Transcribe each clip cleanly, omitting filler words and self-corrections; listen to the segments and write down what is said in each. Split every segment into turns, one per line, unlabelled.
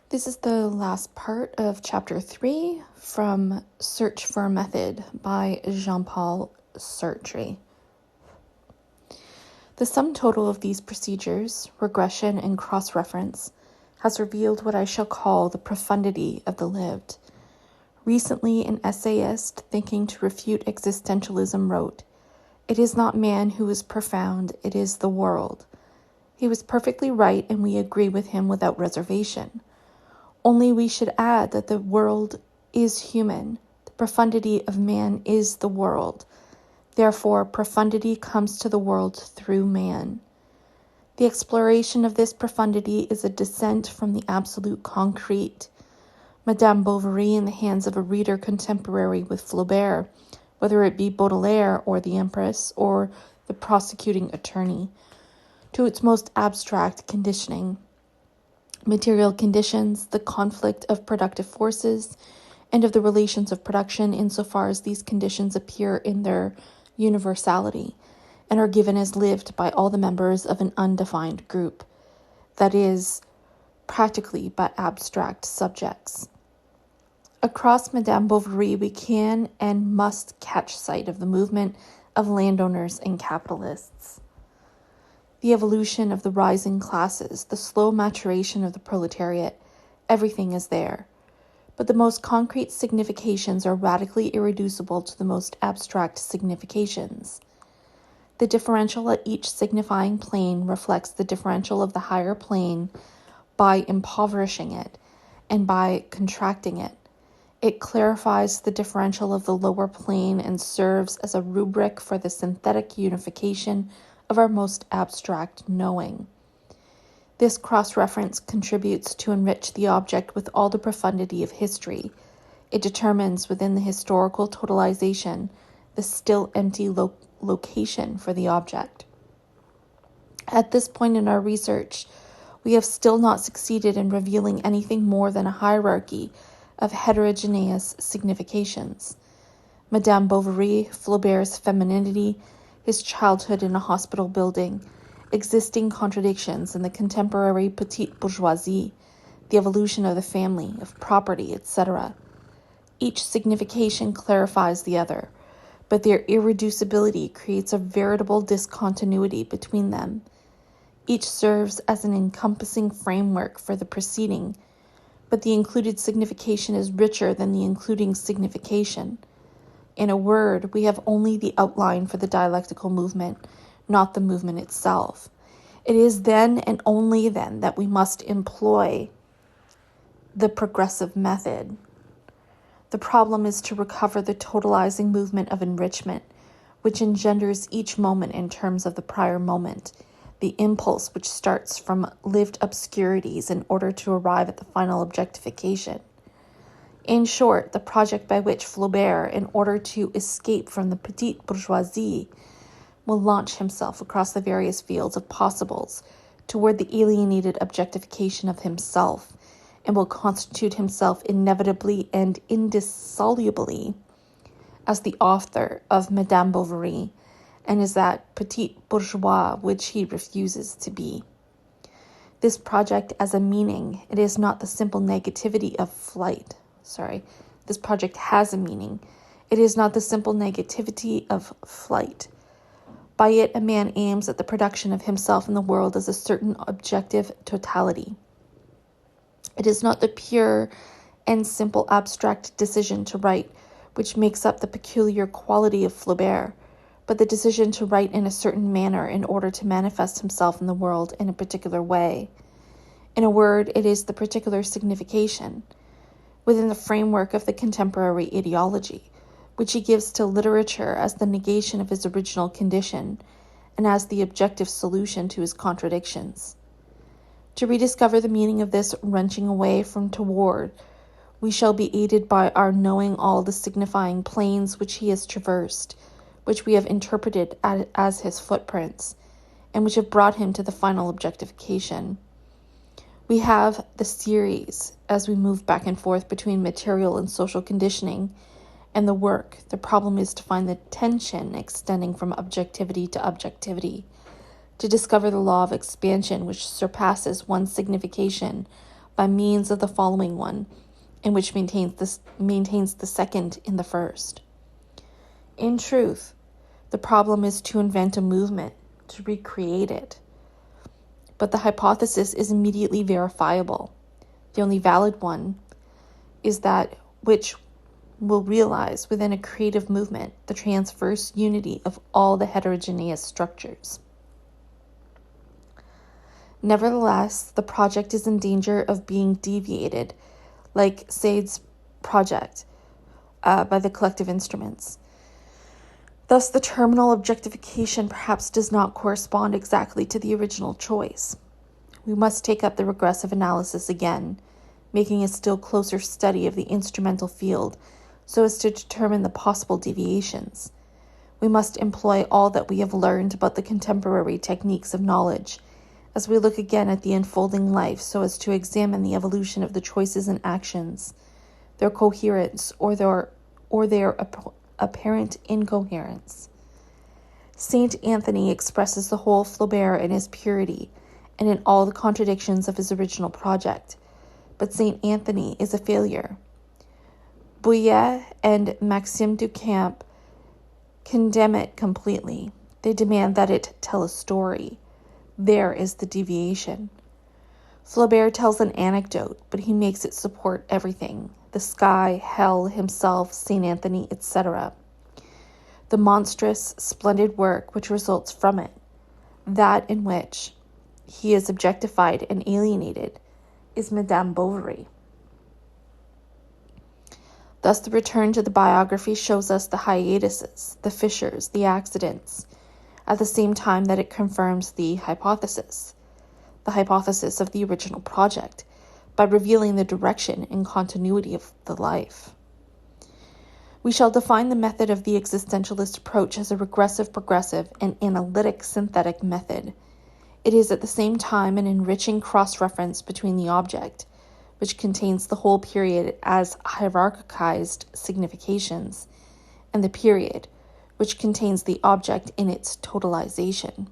This is the last part of Chapter 3 from Search for a Method by Jean-Paul Sartre. The sum total of these procedures, regression and cross-reference, has revealed what I shall call the profundity of the lived. Recently, an essayist thinking to refute existentialism wrote, "It is not man who is profound, it is the world." He was perfectly right, and we agree with him without reservation. Only we should add that the world is human. The profundity of man is the world. Therefore, profundity comes to the world through man. The exploration of this profundity is a descent from the absolute concrete. Madame Bovary, in the hands of a reader contemporary with Flaubert, whether it be Baudelaire or the Empress or the prosecuting attorney, to its most abstract conditioning. Material conditions, the conflict of productive forces, and of the relations of production insofar as these conditions appear in their universality and are given as lived by all the members of an undefined group, that is, practically by abstract subjects. Across Madame Bovary, we can and must catch sight of the movement of landowners and capitalists. The evolution of the rising classes, the slow maturation of the proletariat, everything is there. But the most concrete significations are radically irreducible to the most abstract significations. The differential at each signifying plane reflects the differential of the higher plane by impoverishing it and by contracting it. It clarifies the differential of the lower plane and serves as a rubric for the synthetic unification of our most abstract knowing. This cross-reference contributes to enrich the object with all the profundity of history. It determines within the historical totalization the still empty location for the object. At this point in our research, we have still not succeeded in revealing anything more than a hierarchy of heterogeneous significations. Madame Bovary, Flaubert's femininity, his childhood in a hospital building, existing contradictions in the contemporary petite bourgeoisie, the evolution of the family, of property, etc. Each signification clarifies the other, but their irreducibility creates a veritable discontinuity between them. Each serves as an encompassing framework for the preceding, but the included signification is richer than the including signification. In a word, we have only the outline for the dialectical movement, not the movement itself. It is then and only then that we must employ the progressive method. The problem is to recover the totalizing movement of enrichment, which engenders each moment in terms of the prior moment, the impulse which starts from lived obscurities in order to arrive at the final objectification. In short, the project by which Flaubert, in order to escape from the petite bourgeoisie, will launch himself across the various fields of possibles toward the alienated objectification of himself, and will constitute himself inevitably and indissolubly as the author of Madame Bovary, and is that petit bourgeois which he refuses to be. This project as a meaning, it is not the simple negativity of flight. This project has a meaning. It is not the simple negativity of flight. By it, a man aims at the production of himself in the world as a certain objective totality. It is not the pure and simple abstract decision to write which makes up the peculiar quality of Flaubert, but the decision to write in a certain manner in order to manifest himself in the world in a particular way. In a word, it is the particular signification, within the framework of the contemporary ideology, which he gives to literature as the negation of his original condition and as the objective solution to his contradictions. To rediscover the meaning of this wrenching away from toward, we shall be aided by our knowing all the signifying planes which he has traversed, which we have interpreted as his footprints, and which have brought him to the final objectification. We have the series as we move back and forth between material and social conditioning and the work. The problem is to find the tension extending from objectivity to objectivity, to discover the law of expansion which surpasses one signification by means of the following one, and which maintains the second in the first. In truth, the problem is to invent a movement, to recreate it. But the hypothesis is immediately verifiable. The only valid one is that which will realize within a creative movement the transverse unity of all the heterogeneous structures. Nevertheless, the project is in danger of being deviated, like Sade's project, by the collective instruments. Thus, the terminal objectification perhaps does not correspond exactly to the original choice. We must take up the regressive analysis again, making a still closer study of the instrumental field so as to determine the possible deviations. We must employ all that we have learned about the contemporary techniques of knowledge as we look again at the unfolding life so as to examine the evolution of the choices and actions, their coherence or their apparent incoherence. Saint Anthony expresses the whole Flaubert in his purity and in all the contradictions of his original project, but Saint Anthony is a failure. Bouillet and Maxime Duchamp condemn it completely. They demand that it tell a story. There is the deviation. Flaubert tells an anecdote, but he makes it support everything: the sky, hell, himself, St. Anthony, etc. The monstrous, splendid work which results from it, that in which he is objectified and alienated, is Madame Bovary. Thus the return to the biography shows us the hiatuses, the fissures, the accidents, at the same time that it confirms the hypothesis of the original project, by revealing the direction and continuity of the life. We shall define the method of the existentialist approach as a regressive, progressive, and analytic synthetic method. It is at the same time an enriching cross-reference between the object, which contains the whole period as hierarchized significations, and the period, which contains the object in its totalization.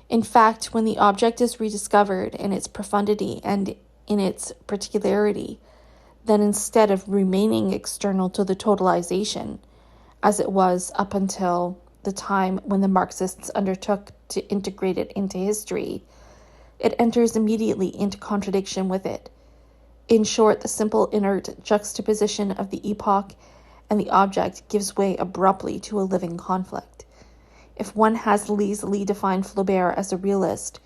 In fact, when the object is rediscovered in its profundity and in its particularity, then instead of remaining external to the totalization, as it was up until the time when the Marxists undertook to integrate it into history, it enters immediately into contradiction with it. In short, the simple inert juxtaposition of the epoch and the object gives way abruptly to a living conflict. If one has lazily defined Flaubert as a realist,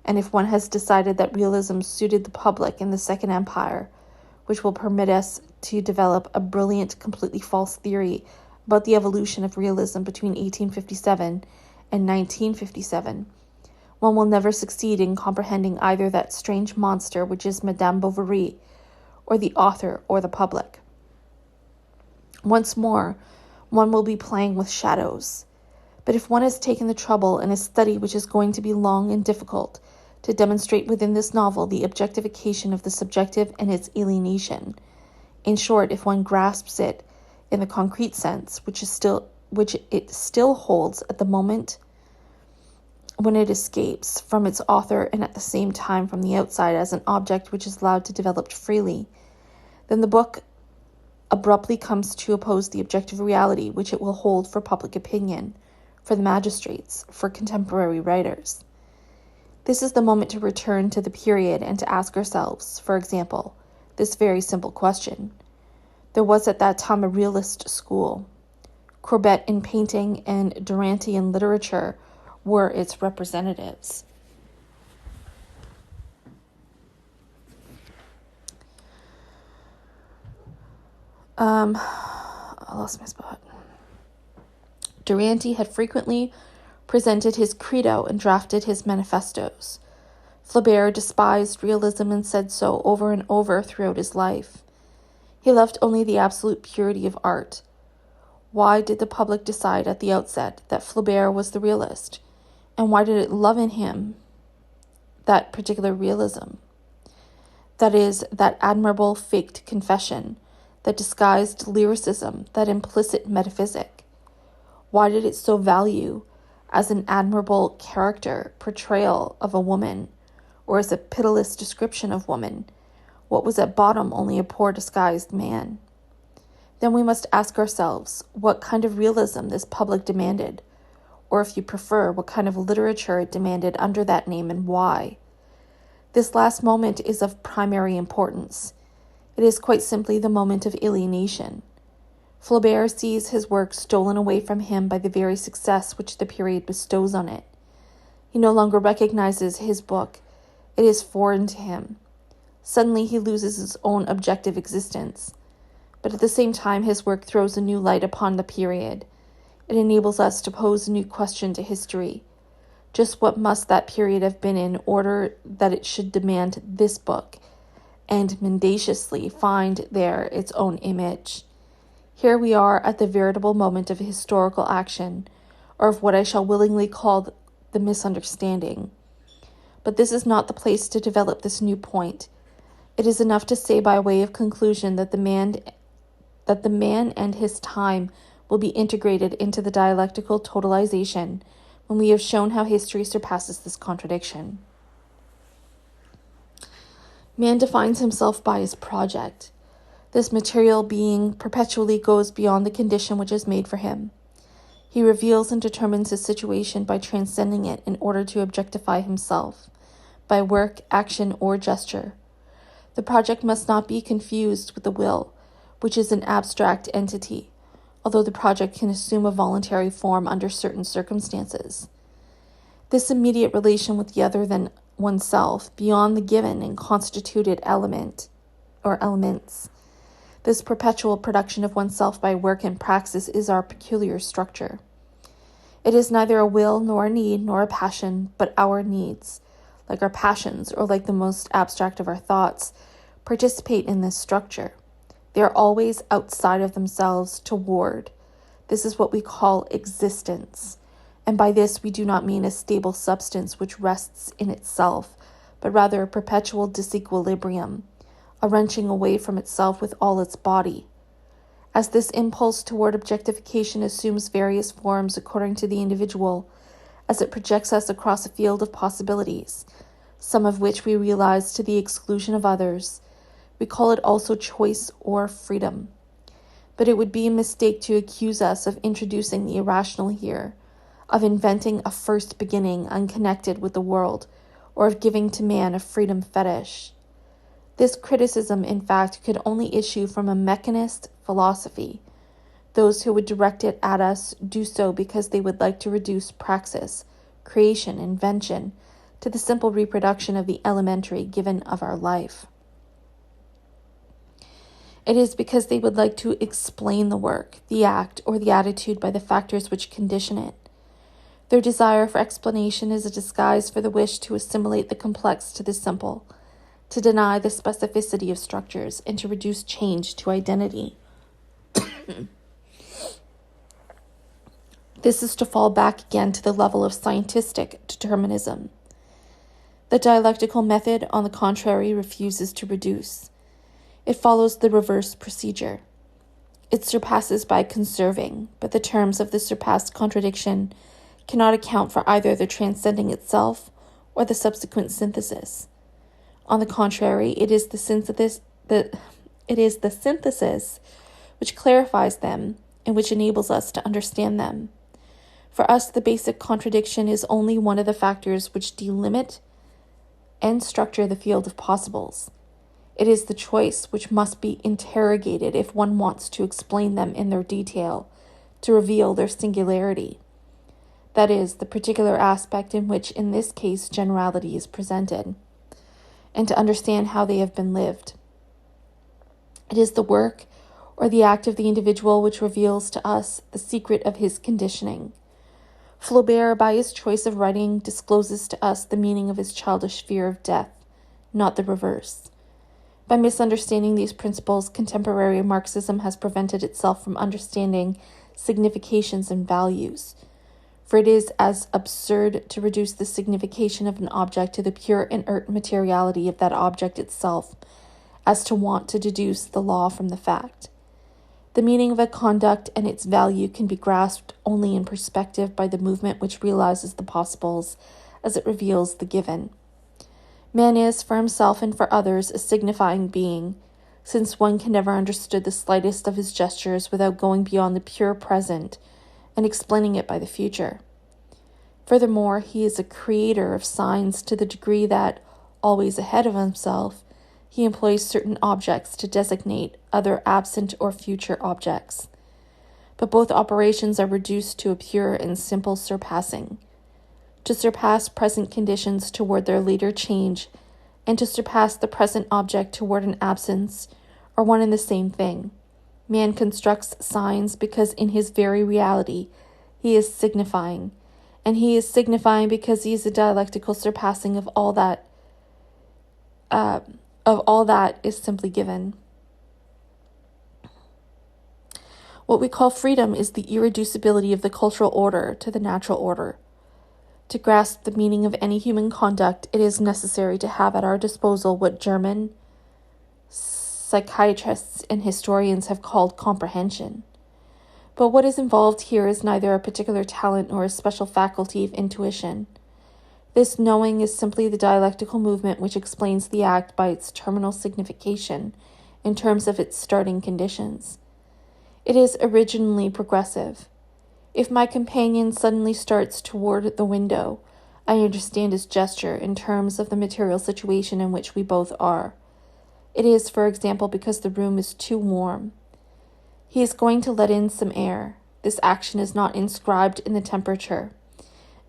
and if one has decided that realism suited the public in the Second Empire, which will permit us to develop a brilliant, completely false theory about the evolution of realism between 1857 and 1957, one will never succeed in comprehending either that strange monster which is Madame Bovary, or the author or the public. Once more, one will be playing with shadows. But if one has taken the trouble in a study which is going to be long and difficult to demonstrate within this novel the objectification of the subjective and its alienation, in short, if one grasps it in the concrete sense which it still holds at the moment when it escapes from its author and at the same time from the outside as an object which is allowed to develop freely, then the book abruptly comes to oppose the objective reality which it will hold for public opinion, for the magistrates, for contemporary writers. This is the moment to return to the period and to ask ourselves, for example, this very simple question. There was at that time a realist school. Courbet in painting and Duranty in literature were its representatives. I lost my spot. Duranty had frequently presented his credo and drafted his manifestos. Flaubert despised realism and said so over and over throughout his life. He loved only the absolute purity of art. Why did the public decide at the outset that Flaubert was the realist? And why did it love in him that particular realism? That is, that admirable faked confession, that disguised lyricism, that implicit metaphysic. Why did it so value as an admirable character portrayal of a woman, or as a pitiless description of woman, what was at bottom only a poor disguised man. Then we must ask ourselves what kind of realism this public demanded, or if you prefer, what kind of literature it demanded under that name and why. This last moment is of primary importance. It is quite simply the moment of alienation. Flaubert sees his work stolen away from him by the very success which the period bestows on it. He no longer recognizes his book. It is foreign to him. Suddenly he loses his own objective existence. But at the same time, his work throws a new light upon the period. It enables us to pose a new question to history. Just what must that period have been in order that it should demand this book, and mendaciously find there its own image? Here we are at the veritable moment of historical action, or of what I shall willingly call the misunderstanding. But this is not the place to develop this new point. It is enough to say by way of conclusion that the man and his time will be integrated into the dialectical totalization when we have shown how history surpasses this contradiction. Man defines himself by his project. This material being perpetually goes beyond the condition which is made for him. He reveals and determines his situation by transcending it in order to objectify himself, by work, action, or gesture. The project must not be confused with the will, which is an abstract entity, although the project can assume a voluntary form under certain circumstances. This immediate relation with the other than oneself, beyond the given and constituted element or elements, this perpetual production of oneself by work and praxis is our peculiar structure. It is neither a will nor a need nor a passion, but our needs, like our passions or like the most abstract of our thoughts, participate in this structure. They are always outside of themselves toward. This is what we call existence. And by this we do not mean a stable substance which rests in itself, but rather a perpetual disequilibrium, a wrenching away from itself with all its body. As this impulse toward objectification assumes various forms according to the individual, as it projects us across a field of possibilities, some of which we realize to the exclusion of others, we call it also choice or freedom. But it would be a mistake to accuse us of introducing the irrational here, of inventing a first beginning unconnected with the world, or of giving to man a freedom fetish. This criticism, in fact, could only issue from a mechanist philosophy. Those who would direct it at us do so because they would like to reduce praxis, creation, invention, to the simple reproduction of the elementary given of our life. It is because they would like to explain the work, the act, or the attitude by the factors which condition it. Their desire for explanation is a disguise for the wish to assimilate the complex to the simple, to deny the specificity of structures, and to reduce change to identity. This is to fall back again to the level of scientific determinism. The dialectical method, on the contrary, refuses to reduce. It follows the reverse procedure. It surpasses by conserving, but the terms of the surpassed contradiction cannot account for either the transcending itself or the subsequent synthesis. On the contrary, it is the synthesis which clarifies them and which enables us to understand them. For us, the basic contradiction is only one of the factors which delimit and structure the field of possibles. It is the choice which must be interrogated if one wants to explain them in their detail, to reveal their singularity. That is, the particular aspect in which, in this case, generality is presented, and to understand how they have been lived. It is the work or the act of the individual which reveals to us the secret of his conditioning. Flaubert, by his choice of writing, discloses to us the meaning of his childish fear of death, not the reverse. By misunderstanding these principles, contemporary Marxism has prevented itself from understanding significations and values. For it is as absurd to reduce the signification of an object to the pure inert materiality of that object itself as to want to deduce the law from the fact. The meaning of a conduct and its value can be grasped only in perspective by the movement which realizes the possibles as it reveals the given. Man is, for himself and for others, a signifying being, since one can never understand the slightest of his gestures without going beyond the pure present and explaining it by the future. Furthermore, he is a creator of signs to the degree that, always ahead of himself, he employs certain objects to designate other absent or future objects. But both operations are reduced to a pure and simple surpassing. To surpass present conditions toward their later change, and to surpass the present object toward an absence, are one and the same thing. Man constructs signs because in his very reality he is signifying, and he is signifying because he is a dialectical surpassing of all that is simply given. What we call freedom is the irreducibility of the cultural order to the natural order. To grasp the meaning of any human conduct, it is necessary to have at our disposal what German psychiatrists and historians have called comprehension. But what is involved here is neither a particular talent nor a special faculty of intuition. This knowing is simply the dialectical movement which explains the act by its terminal signification in terms of its starting conditions. It is originally progressive. If my companion suddenly starts toward the window, I understand his gesture in terms of the material situation in which we both are. It is, for example, because the room is too warm. He is going to let in some air. This action is not inscribed in the temperature.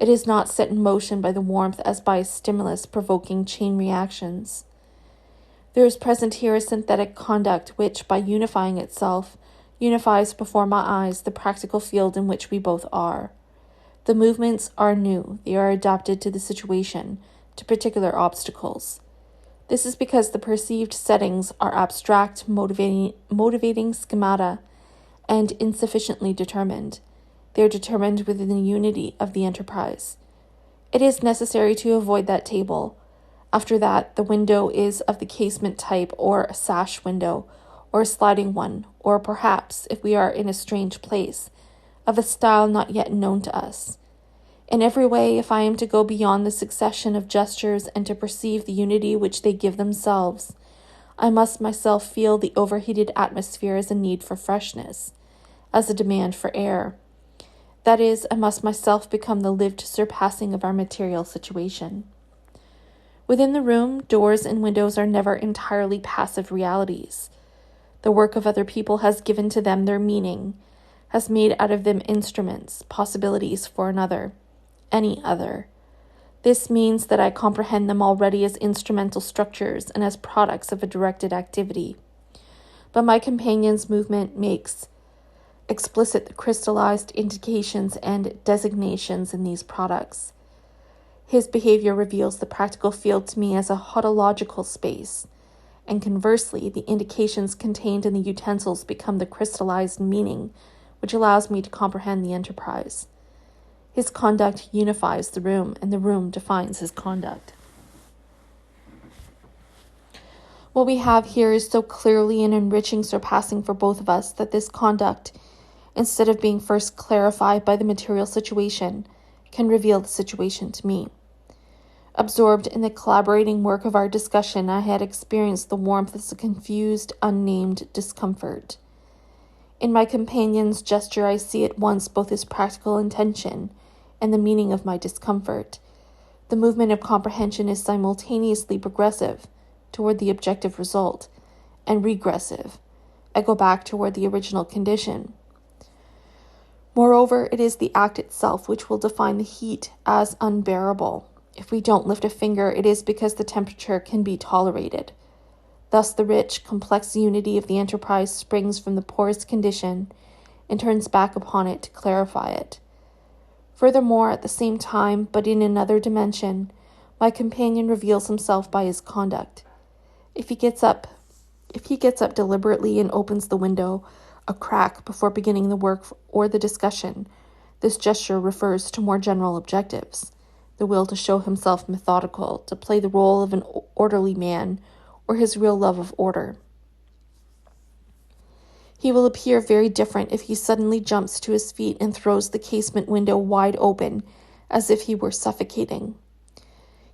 It is not set in motion by the warmth as by a stimulus provoking chain reactions. There is present here a synthetic conduct which, by unifying itself, unifies before my eyes the practical field in which we both are. The movements are new. They are adapted to the situation, to particular obstacles. This is because the perceived settings are abstract, motivating schemata and insufficiently determined. They are determined within the unity of the enterprise. It is necessary to avoid that table. After that, the window is of the casement type or a sash window, or a sliding one, or perhaps, if we are in a strange place, of a style not yet known to us. In every way, if I am to go beyond the succession of gestures and to perceive the unity which they give themselves, I must myself feel the overheated atmosphere as a need for freshness, as a demand for air. That is, I must myself become the lived surpassing of our material situation. Within the room, doors and windows are never entirely passive realities. The work of other people has given to them their meaning, has made out of them instruments, possibilities for another, any other. This means that I comprehend them already as instrumental structures and as products of a directed activity. But my companion's movement makes explicit the crystallized indications and designations in these products. His behavior reveals the practical field to me as a hodological space, and conversely, the indications contained in the utensils become the crystallized meaning, which allows me to comprehend the enterprise. His conduct unifies the room, and the room defines his conduct. What we have here is so clearly an enriching surpassing for both of us that this conduct, instead of being first clarified by the material situation, can reveal the situation to me. Absorbed in the collaborating work of our discussion, I had experienced the warmth of a confused, unnamed discomfort. In my companion's gesture, I see at once both his practical intention and the meaning of my discomfort. The movement of comprehension is simultaneously progressive toward the objective result and regressive. I go back toward the original condition. Moreover, it is the act itself which will define the heat as unbearable. If we don't lift a finger, it is because the temperature can be tolerated. Thus, the rich, complex unity of the enterprise springs from the porous condition and turns back upon it to clarify it. Furthermore, at the same time, but in another dimension, my companion reveals himself by his conduct. If he gets up deliberately and opens the window a crack before beginning the work or the discussion, this gesture refers to more general objectives. The will to show himself methodical, to play the role of an orderly man, or his real love of order. He will appear very different if he suddenly jumps to his feet and throws the casement window wide open, as if he were suffocating.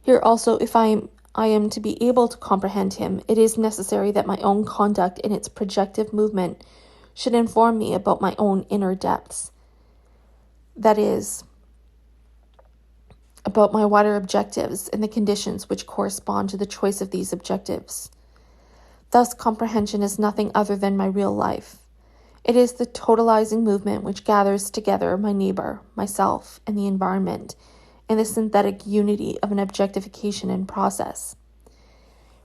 Here also, if I I am to be able to comprehend him, it is necessary that my own conduct in its projective movement should inform me about my own inner depths. That is, about my wider objectives and the conditions which correspond to the choice of these objectives. Thus, comprehension is nothing other than my real life. It is the totalizing movement which gathers together my neighbor, myself, and the environment in the synthetic unity of an objectification in process.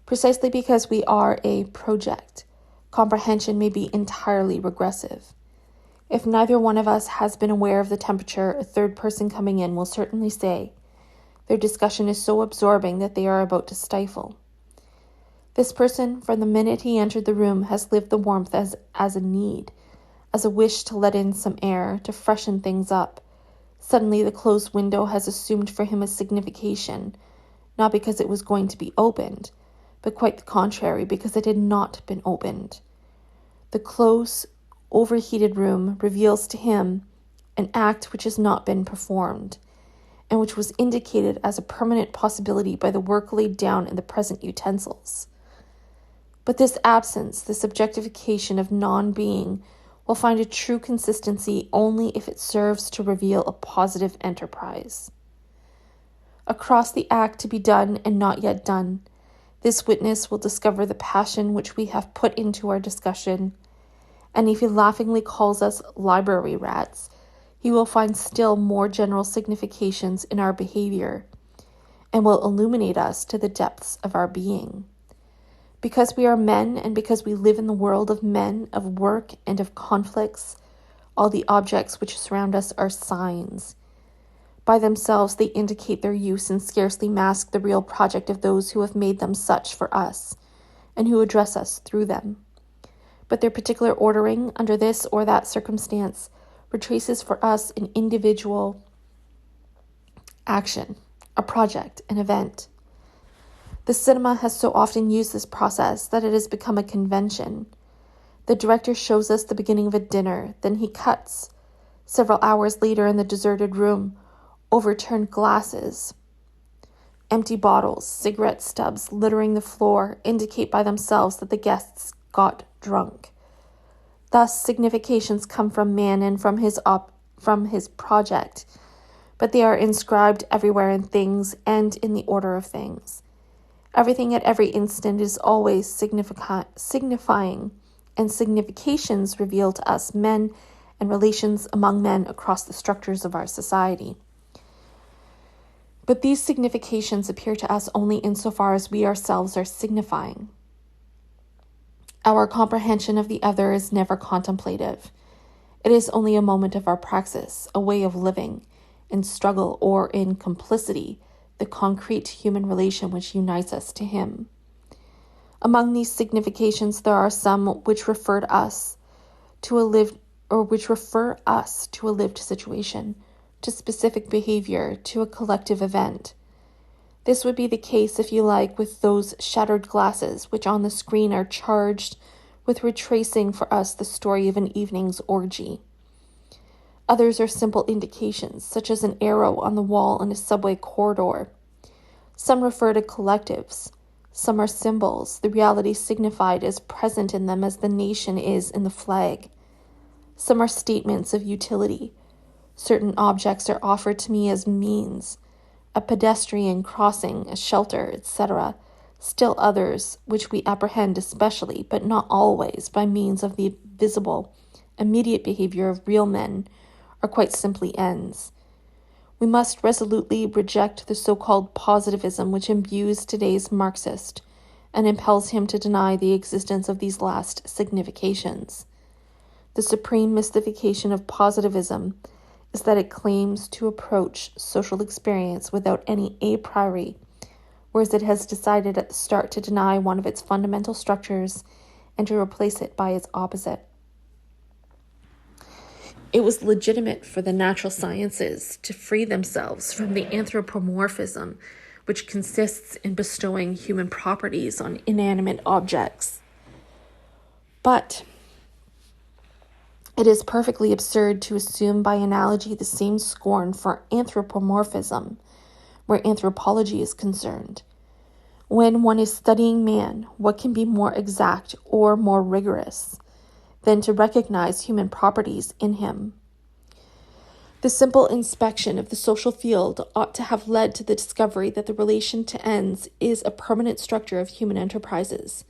Precisely because we are a project, comprehension may be entirely regressive. If neither one of us has been aware of the temperature, a third person coming in will certainly say, their discussion is so absorbing that they are about to stifle. This person, from the minute he entered the room, has lived the warmth as a need, as a wish to let in some air, to freshen things up. Suddenly the closed window has assumed for him a signification, not because it was going to be opened, but quite the contrary, because it had not been opened. The close, overheated room reveals to him an act which has not been performed, and which was indicated as a permanent possibility by the work laid down in the present utensils. But this absence, this objectification of non-being, will find a true consistency only if it serves to reveal a positive enterprise. Across the act to be done and not yet done, this witness will discover the passion which we have put into our discussion, and if he laughingly calls us library rats, he will find still more general significations in our behavior, and will illuminate us to the depths of our being. Because we are men, and because we live in the world of men, of work, and of conflicts, all the objects which surround us are signs. By themselves they indicate their use and scarcely mask the real project of those who have made them such for us, and who address us through them. But their particular ordering under this or that circumstance retraces for us an individual action, a project, an event. The cinema has so often used this process that it has become a convention. The director shows us the beginning of a dinner, then he cuts. Several hours later in the deserted room, overturned glasses, empty bottles, cigarette stubs littering the floor indicate by themselves that the guests got drunk. Thus, significations come from man and from his project, but they are inscribed everywhere in things and in the order of things. Everything at every instant is always signifying, and significations reveal to us men and relations among men across the structures of our society. But these significations appear to us only insofar as we ourselves are signifying. Our comprehension of the other is never contemplative. It is only a moment of our praxis, a way of living, in struggle or in complicity, the concrete human relation which unites us to him. Among these significations there are some which refer us to a lived situation, to specific behavior, to a collective event. This would be the case, if you like, with those shattered glasses which on the screen are charged with retracing for us the story of an evening's orgy. Others are simple indications, such as an arrow on the wall in a subway corridor. Some refer to collectives. Some are symbols, the reality signified as present in them as the nation is in the flag. Some are statements of utility. Certain objects are offered to me as means, a pedestrian crossing, a shelter, etc. Still others, which we apprehend especially, but not always, by means of the visible, immediate behavior of real men, are quite simply ends. We must resolutely reject the so-called positivism which imbues today's Marxist and impels him to deny the existence of these last significations. The supreme mystification of positivism is that it claims to approach social experience without any a priori, whereas it has decided at the start to deny one of its fundamental structures and to replace it by its opposite. It was legitimate for the natural sciences to free themselves from the anthropomorphism which consists in bestowing human properties on inanimate objects. But it is perfectly absurd to assume by analogy the same scorn for anthropomorphism where anthropology is concerned. When one is studying man, what can be more exact or more rigorous than to recognize human properties in him? The simple inspection of the social field ought to have led to the discovery that the relation to ends is a permanent structure of human enterprises,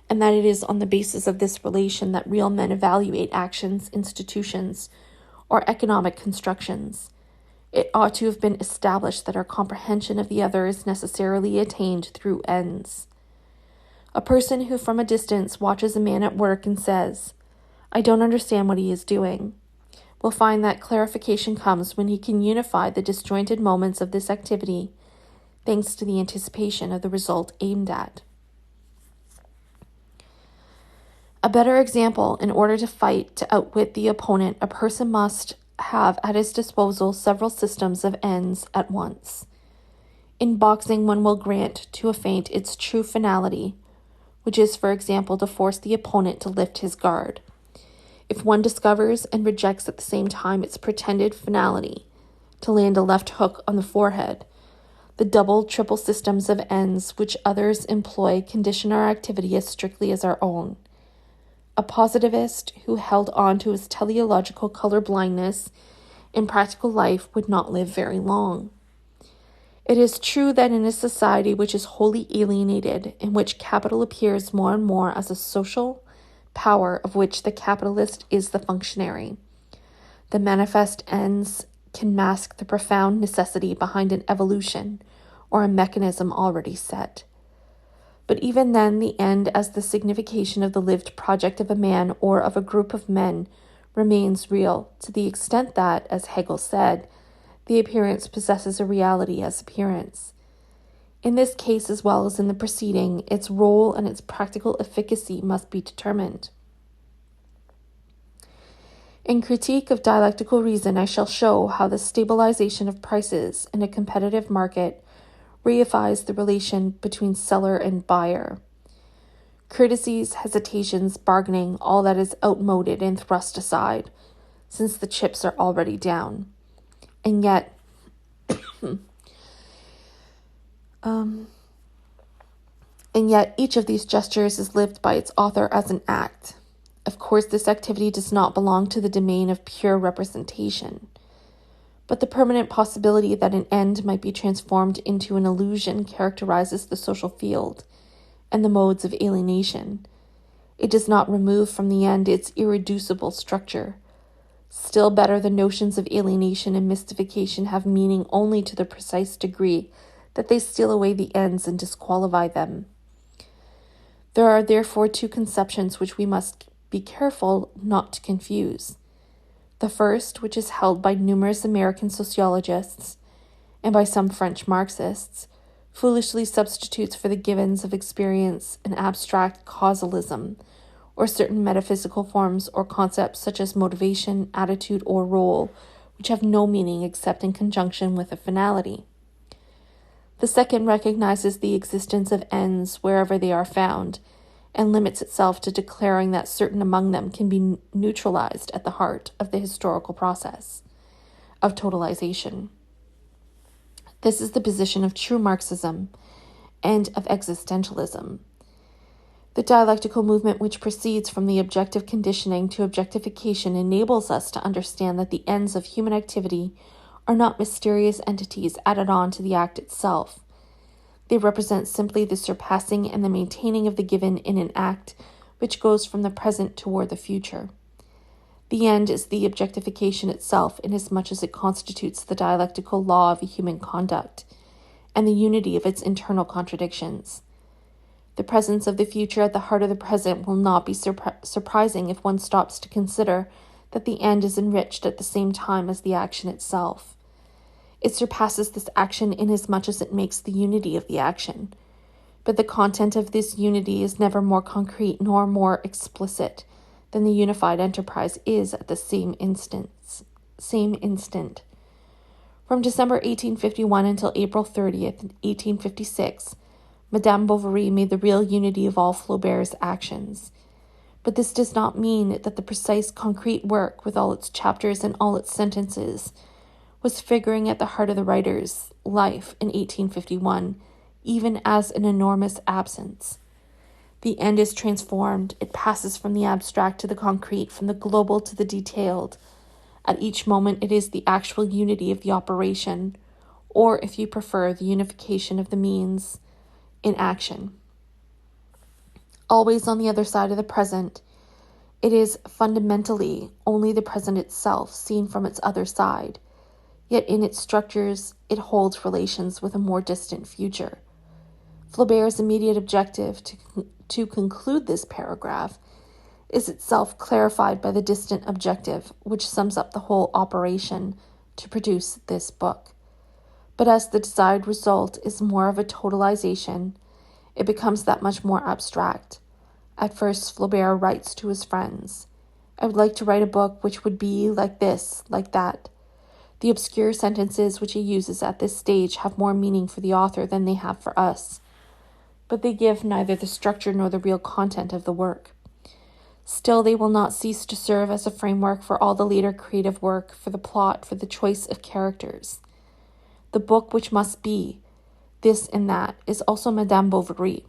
and that it is on the basis of this relation that real men evaluate actions, institutions, or economic constructions. It ought to have been established that our comprehension of the other is necessarily attained through ends. A person who from a distance watches a man at work and says, "I don't understand what he is doing," will find that clarification comes when he can unify the disjointed moments of this activity, thanks to the anticipation of the result aimed at. A better example: in order to fight to outwit the opponent, a person must have at his disposal several systems of ends at once. In boxing, one will grant to a feint its true finality, which is, for example, to force the opponent to lift his guard. If one discovers and rejects at the same time its pretended finality, to land a left hook on the forehead, the double, triple systems of ends which others employ condition our activity as strictly as our own. A positivist who held on to his teleological color blindness in practical life would not live very long. It is true that in a society which is wholly alienated, in which capital appears more and more as a social power of which the capitalist is the functionary, the manifest ends can mask the profound necessity behind an evolution or a mechanism already set. But even then, the end as the signification of the lived project of a man or of a group of men remains real, to the extent that, as Hegel said, the appearance possesses a reality as appearance. In this case, as well as in the preceding, its role and its practical efficacy must be determined. In Critique of Dialectical Reason, I shall show how the stabilization of prices in a competitive market reifies the relation between seller and buyer. Courtesies, hesitations, bargaining, all that is outmoded and thrust aside, since the chips are already down. And yet, each of these gestures is lived by its author as an act. Of course, this activity does not belong to the domain of pure representation, but the permanent possibility that an end might be transformed into an illusion characterizes the social field and the modes of alienation. It does not remove from the end its irreducible structure. Still better, the notions of alienation and mystification have meaning only to the precise degree that they steal away the ends and disqualify them. There are therefore two conceptions which we must be careful not to confuse. The first, which is held by numerous American sociologists and by some French Marxists, foolishly substitutes for the givens of experience an abstract causalism, or certain metaphysical forms or concepts such as motivation, attitude, or role, which have no meaning except in conjunction with a finality. The second recognizes the existence of ends wherever they are found, and limits itself to declaring that certain among them can be neutralized at the heart of the historical process of totalization. This is the position of true Marxism and of existentialism. The dialectical movement which proceeds from the objective conditioning to objectification enables us to understand that the ends of human activity are not mysterious entities added on to the act itself. They represent simply the surpassing and the maintaining of the given in an act which goes from the present toward the future. The end is the objectification itself, inasmuch as it constitutes the dialectical law of human conduct and the unity of its internal contradictions. The presence of the future at the heart of the present will not be surprising if one stops to consider that the end is enriched at the same time as the action itself. It surpasses this action inasmuch as it makes the unity of the action. But the content of this unity is never more concrete nor more explicit than the unified enterprise is at the same instant. From December 1851 until April 30th, 1856, Madame Bovary made the real unity of all Flaubert's actions. But this does not mean that the precise concrete work, with all its chapters and all its sentences, was figuring at the heart of the writer's life in 1851, even as an enormous absence. The end is transformed. It passes from the abstract to the concrete, from the global to the detailed. At each moment, it is the actual unity of the operation, or, if you prefer, the unification of the means in action. Always on the other side of the present, it is fundamentally only the present itself, seen from its other side. Yet in its structures, it holds relations with a more distant future. Flaubert's immediate objective to conclude this paragraph is itself clarified by the distant objective, which sums up the whole operation to produce this book. But as the desired result is more of a totalization, it becomes that much more abstract. At first, Flaubert writes to his friends, "I would like to write a book which would be like this, like that." The obscure sentences which he uses at this stage have more meaning for the author than they have for us, but they give neither the structure nor the real content of the work. Still, they will not cease to serve as a framework for all the later creative work, for the plot, for the choice of characters. The book which must be this and that is also Madame Bovary.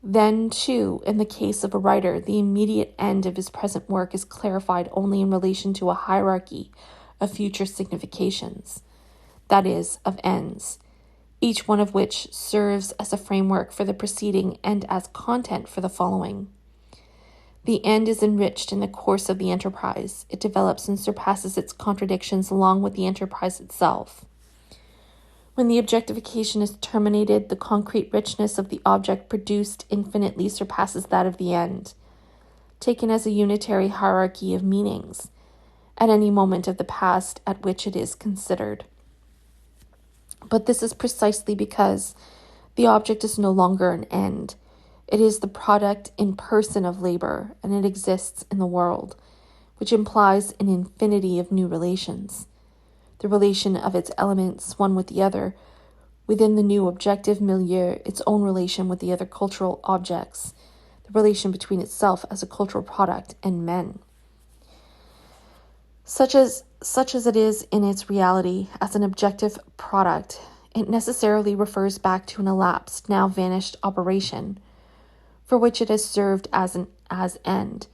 Then, too, in the case of a writer, the immediate end of his present work is clarified only in relation to a hierarchy of future significations, that is, of ends, each one of which serves as a framework for the preceding and as content for the following. The end is enriched in the course of the enterprise. It develops and surpasses its contradictions along with the enterprise itself. When the objectification is terminated, the concrete richness of the object produced infinitely surpasses that of the end, taken as a unitary hierarchy of meanings, at any moment of the past at which it is considered. But this is precisely because the object is no longer an end. It is the product in person of labor, and it exists in the world, which implies an infinity of new relations. The relation of its elements, one with the other, within the new objective milieu, its own relation with the other cultural objects, the relation between itself as a cultural product and men. Such as it is in its reality as an objective product, it necessarily refers back to an elapsed, now vanished operation, for which it has served as end.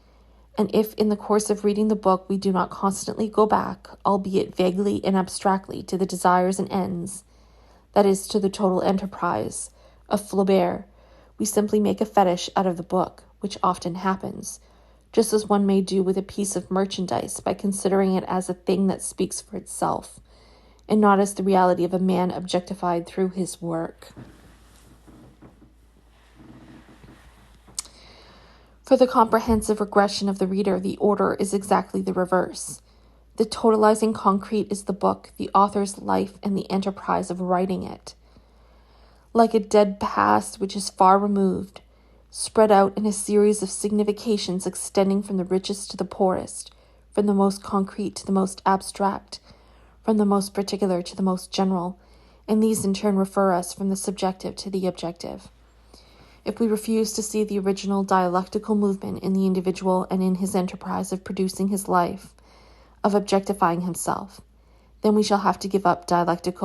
And if in the course of reading the book we do not constantly go back, albeit vaguely and abstractly, to the desires and ends, that is, to the total enterprise of Flaubert, we simply make a fetish out of the book, which often happens, just as one may do with a piece of merchandise by considering it as a thing that speaks for itself, and not as the reality of a man objectified through his work. For the comprehensive regression of the reader, the order is exactly the reverse. The totalizing concrete is the book, the author's life, and the enterprise of writing it. Like a dead past which is far removed, spread out in a series of significations extending from the richest to the poorest, from the most concrete to the most abstract, from the most particular to the most general, and these in turn refer us from the subjective to the objective. If we refuse to see the original dialectical movement in the individual and in his enterprise of producing his life, of objectifying himself, then we shall have to give up dialectic,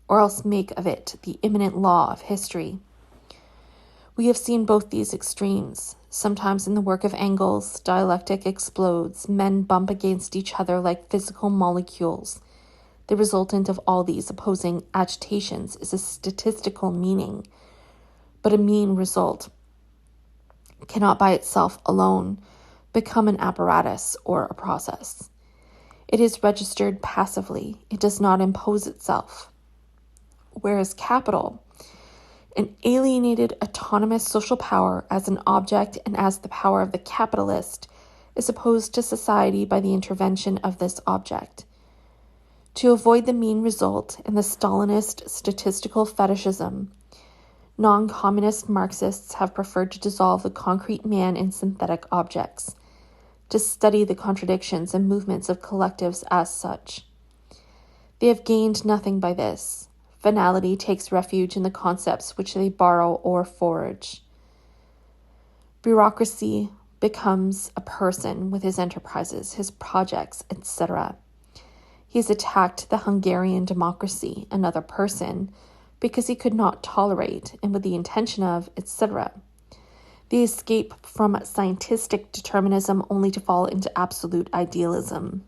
or else make of it the immanent law of history. We have seen both these extremes. Sometimes in the work of Engels, dialectic explodes, men bump against each other like physical molecules. The resultant of all these opposing agitations is a statistical meaning, but a mean result cannot by itself alone become an apparatus or a process. It is registered passively. It does not impose itself. Whereas capital, an alienated autonomous social power as an object and as the power of the capitalist, is opposed to society by the intervention of this object. To avoid the mean result and the Stalinist statistical fetishism, non-communist Marxists have preferred to dissolve the concrete man in synthetic objects, to study the contradictions and movements of collectives as such. They have gained nothing by this. Finality takes refuge in the concepts which they borrow or forge. Bureaucracy becomes a person with his enterprises, his projects, etc. He has attacked the Hungarian democracy, another person, because he could not tolerate, and with the intention of, etc. The escape from scientific determinism only to fall into absolute idealism.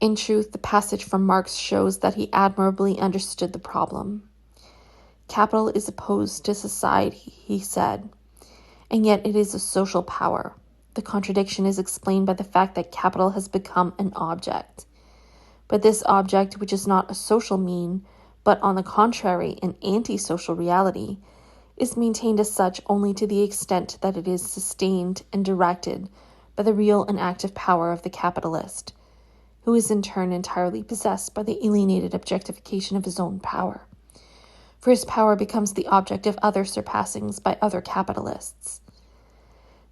In truth, the passage from Marx shows that he admirably understood the problem. Capital is opposed to society, he said, and yet it is a social power. The contradiction is explained by the fact that capital has become an object. But this object, which is not a social mean, but on the contrary an anti-social reality, is maintained as such only to the extent that it is sustained and directed by the real and active power of the capitalist, who is in turn entirely possessed by the alienated objectification of his own power. For his power becomes the object of other surpassings by other capitalists.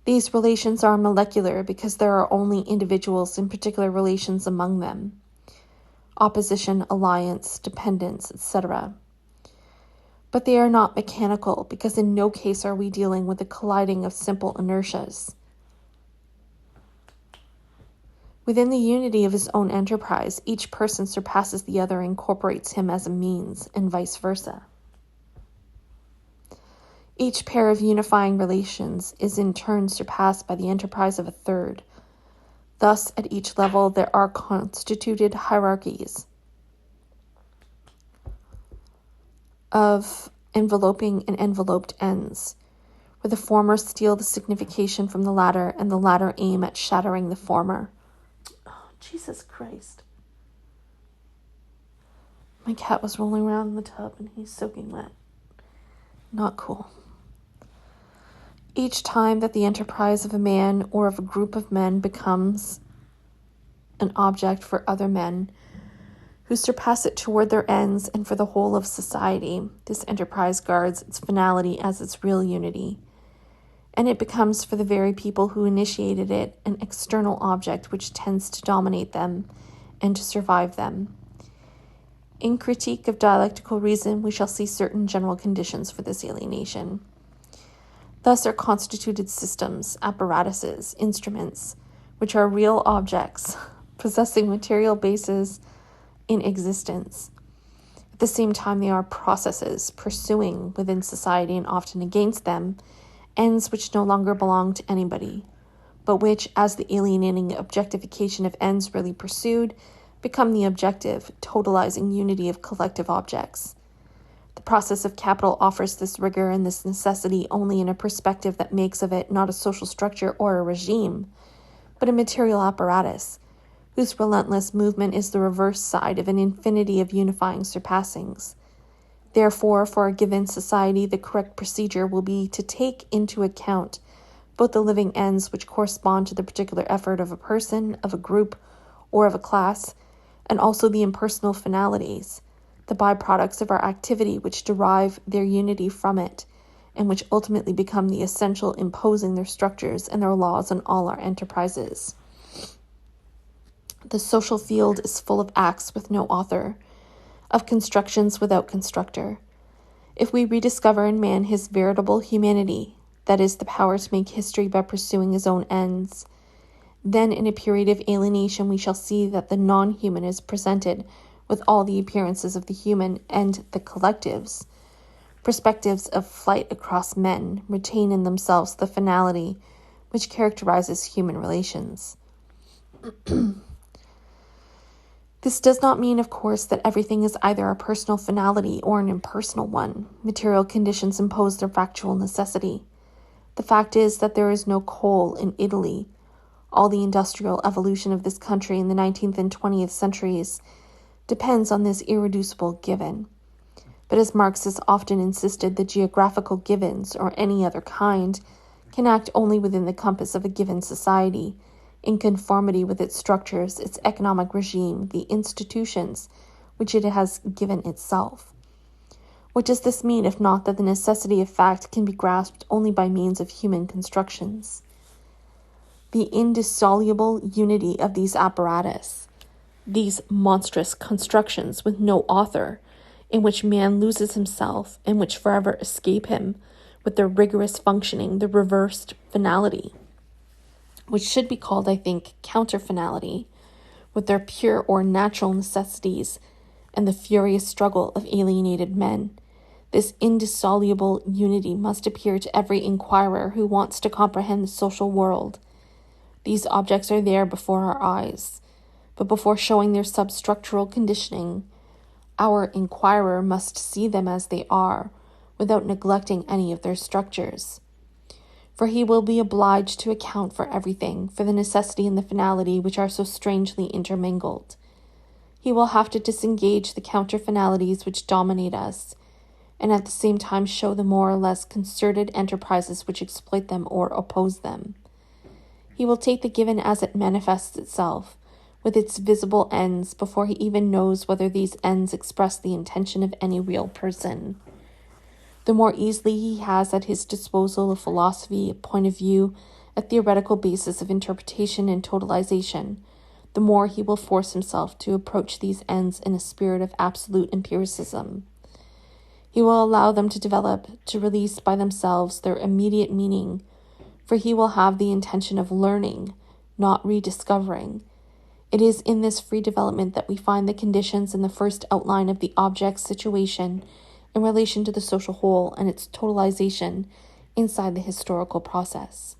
These relations are molecular because there are only individuals in particular relations among them. Opposition, alliance, dependence, etc. But they are not mechanical because in no case are we dealing with the colliding of simple inertias. Within the unity of his own enterprise, each person surpasses the other and incorporates him as a means, and vice versa. Each pair of unifying relations is in turn surpassed by the enterprise of a third. Thus, at each level, there are constituted hierarchies of enveloping and enveloped ends, where the former steal the signification from the latter, and the latter aim at shattering the former. Oh, Jesus Christ. My cat was rolling around in the tub and he's soaking wet. Not cool. Each time that the enterprise of a man or of a group of men becomes an object for other men who surpass it toward their ends and for the whole of society, this enterprise guards its finality as its real unity, and it becomes for the very people who initiated it an external object which tends to dominate them and to survive them. In Critique of Dialectical Reason, we shall see certain general conditions for this alienation. Thus are constituted systems, apparatuses, instruments, which are real objects, possessing material bases in existence. At the same time, they are processes, pursuing within society and often against them, ends which no longer belong to anybody, but which, as the alienating objectification of ends really pursued, become the objective, totalizing unity of collective objects. The process of capital offers this rigor and this necessity only in a perspective that makes of it not a social structure or a regime, but a material apparatus, whose relentless movement is the reverse side of an infinity of unifying surpassings. Therefore, for a given society, the correct procedure will be to take into account both the living ends which correspond to the particular effort of a person, of a group, or of a class, and also the impersonal finalities, the byproducts of our activity which derive their unity from it, and which ultimately become the essential imposing their structures and their laws on all our enterprises. The social field is full of acts with no author, of constructions without constructor. If we rediscover in man his veritable humanity, that is, the power to make history by pursuing his own ends, then in a period of alienation we shall see that the non-human is presented with all the appearances of the human, and the collectives, perspectives of flight across men, retain in themselves the finality which characterizes human relations. This does not mean, of course, that everything is either a personal finality or an impersonal one. Material conditions impose their factual necessity. The fact is that there is no coal in Italy. All the industrial evolution of this country in the 19th and 20th centuries depends on this irreducible given. But as Marx has often insisted, the geographical givens, or any other kind, can act only within the compass of a given society, in conformity with its structures, its economic regime, the institutions which it has given itself. What does this mean if not that the necessity of fact can be grasped only by means of human constructions? The indissoluble unity of these apparatus, these monstrous constructions with no author, in which man loses himself and which forever escape him, with their rigorous functioning, the reversed finality, which should be called, I think, counter-finality, with their pure or natural necessities, and the furious struggle of alienated men. This indissoluble unity must appear to every inquirer who wants to comprehend the social world. These objects are there before our eyes, but before showing their substructural conditioning, our inquirer must see them as they are, without neglecting any of their structures. For he will be obliged to account for everything, for the necessity and the finality which are so strangely intermingled. He will have to disengage the counter-finalities which dominate us, and at the same time show the more or less concerted enterprises which exploit them or oppose them. He will take the given as it manifests itself, with its visible ends, before he even knows whether these ends express the intention of any real person. The more easily he has at his disposal a philosophy, a point of view, a theoretical basis of interpretation and totalization, the more he will force himself to approach these ends in a spirit of absolute empiricism. He will allow them to develop, to release by themselves their immediate meaning, for he will have the intention of learning, not rediscovering. It is in this free development that we find the conditions and the first outline of the object's situation in relation to the social whole and its totalization inside the historical process.